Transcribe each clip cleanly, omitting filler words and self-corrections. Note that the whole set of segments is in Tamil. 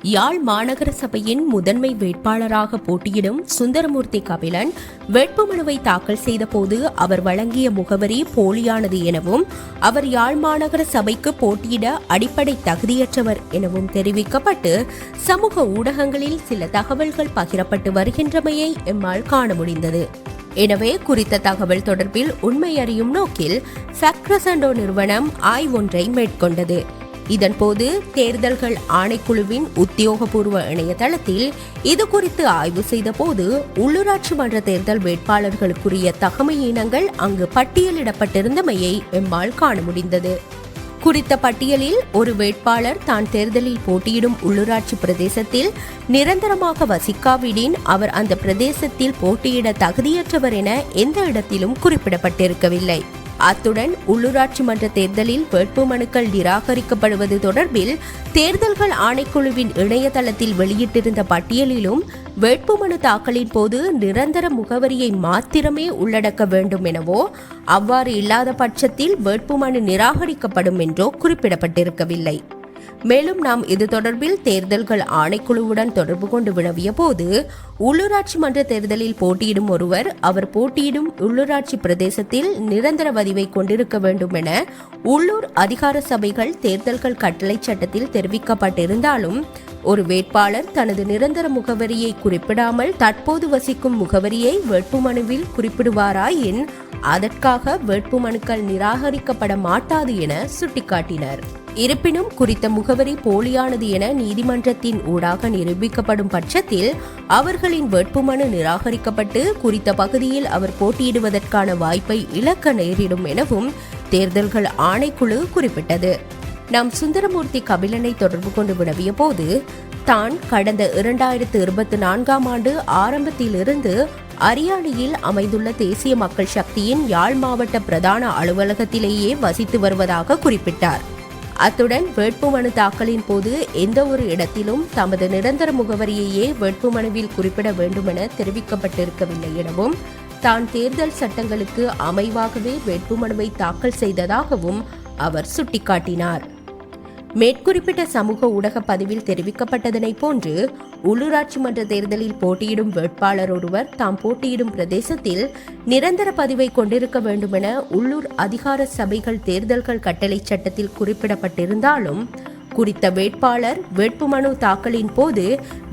யாழ் மாநகர சபையின் முதன்மை வேட்பாளராக போட்டியிடும் சுந்தரமூர்த்தி கபிலன் வேட்புமனுவை தாக்கல் செய்த போது அவர் வழங்கிய முகவரி போலியானது எனவும் அவர் யாழ் மாநகர சபைக்கு போட்டியிட அடிப்படை தகுதியற்றவர் எனவும் தெரிவிக்கப்பட்டு சமூக ஊடகங்களில் சில தகவல்கள் பகிரப்பட்டு வருகின்றமையை எம்மால் காண முடிந்தது. எனவே குறித்த தகவல் தொடர்பில் உண்மை அறியும் நோக்கில் ஃபேக்ட்ரசண்டோ நிறுவனம் ஆய்வொன்றை மேற்கொண்டது. இதன்போது தேர்தல்கள் ஆணைக்குழுவின் உத்தியோகபூர்வ இணையதளத்தில் இது குறித்து ஆய்வு செய்த போது உள்ளூராட்சி மன்ற தேர்தல் வேட்பாளர்களுக்குரிய தகமையினங்கள் அங்கு பட்டியலிடப்பட்டிருந்தமையை எம்மால் காண முடிந்தது. குறித்த பட்டியலில் ஒரு வேட்பாளர் தான் தேர்தலில் போட்டியிடும் உள்ளூராட்சி பிரதேசத்தில் நிரந்தரமாக வசிக்காவிடின் அவர் அந்த பிரதேசத்தில் போட்டியிட தகுதியற்றவர் என எந்த இடத்திலும் குறிப்பிடப்பட்டிருக்கவில்லை. அத்துடன் உள்ளூராட்சி மன்ற தேர்தலில் வேட்புமனுக்கள் நிராகரிக்கப்படுவது தொடர்பில் தேர்தல்கள் ஆணைக்குழுவின் இணையதளத்தில் வெளியிட்டிருந்த பட்டியலிலும் வேட்புமனு தாக்கலின் போது நிரந்தர முகவரியை மாத்திரமே உள்ளடக்க வேண்டும் எனவோ அவ்வாறு இல்லாத பட்சத்தில் வேட்புமனு நிராகரிக்கப்படும் என்றோ குறிப்பிடப்பட்டிருக்கவில்லை. மேலும் நாம் இது தொடர்பில் தேர்தல்கள் ஆணைக்குழுவுடன் தொடர்பு கொண்டு வினவிய போது உள்ளூராட்சி மன்ற தேர்தலில் போட்டியிடும் ஒருவர் அவர் போட்டியிடும் உள்ளூராட்சி பிரதேசத்தில் நிரந்தர பதிவை கொண்டிருக்க வேண்டும் என உள்ளூர் அதிகார சபைகள் தேர்தல்கள் கட்டளை சட்டத்தில் தெரிவிக்கப்பட்டிருந்தாலும் ஒரு வேட்பாளர் தனது நிரந்தர முகவரியை குறிப்பிடாமல் தற்போது வசிக்கும் முகவரியை வேட்புமனுவில் குறிப்பிடுவாராயின் அதற்காக வேட்புமனுக்கள் நிராகரிக்கப்பட மாட்டாது என சுட்டிக்காட்டினர். இருப்பினும் குறித்த முகவரி போலியானது என நீதிமன்றத்தின் ஊடாக நிரூபிக்கப்படும் பட்சத்தில் அவர்களின் வேட்புமனு நிராகரிக்கப்பட்டு குறித்த பகுதியில் அவர் போட்டியிடுவதற்கான வாய்ப்பை இழக்க நேரிடும் எனவும் தேர்தல்கள் ஆணைக்குழு குறிப்பிட்டது. நாம் சுந்தரமூர்த்தி கபிலனை தொடர்பு கொண்டு வினவிய போது தான் கடந்த 2024 ஆண்டு ஆரம்பத்திலிருந்து அரியாலையில் அமைந்துள்ள தேசிய மக்கள் சக்தியின் யாழ் மாவட்ட பிரதான அலுவலகத்திலேயே வசித்து வருவதாக குறிப்பிட்டார். அத்துடன் வேட்புமனு தாக்கலின் போது எந்த ஒரு இடத்திலும் தமது நிரந்தர முகவரியையே வேட்புமனுவில் குறிப்பிட வேண்டும் என தெரிவிக்கப்பட்டிருக்கவில்லை எனவும் தான் தேர்தல் சட்டங்களுக்கு அமைவாகவே வேட்புமனுவை தாக்கல் செய்ததாகவும் அவர் சுட்டிக்காட்டினார். மேற்குறிப்பிட்ட சமூக ஊடக பதிவில் தெரிவிக்கப்பட்டதனை போன்று உள்ளூராட்சி மன்ற தேர்தலில் போட்டியிடும் வேட்பாளர் ஒருவர் தாம் போட்டியிடும் பிரதேசத்தில் நிரந்தர பதிவை கொண்டிருக்க வேண்டும் என உள்ளூர் அதிகார சபைகள் தேர்தல்கள் கட்டளை சட்டத்தில் குறிப்பிடப்பட்டிருந்தாலும் குறித்த வேட்பாளர் வேட்புமனு தாக்கலின் போது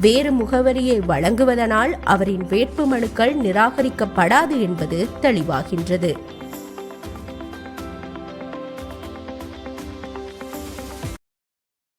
வேறு முகவரியை வழங்குவதனால் அவரின் வேட்புமனுக்கள் நிராகரிக்கப்படாது என்பது தெளிவாகின்றது.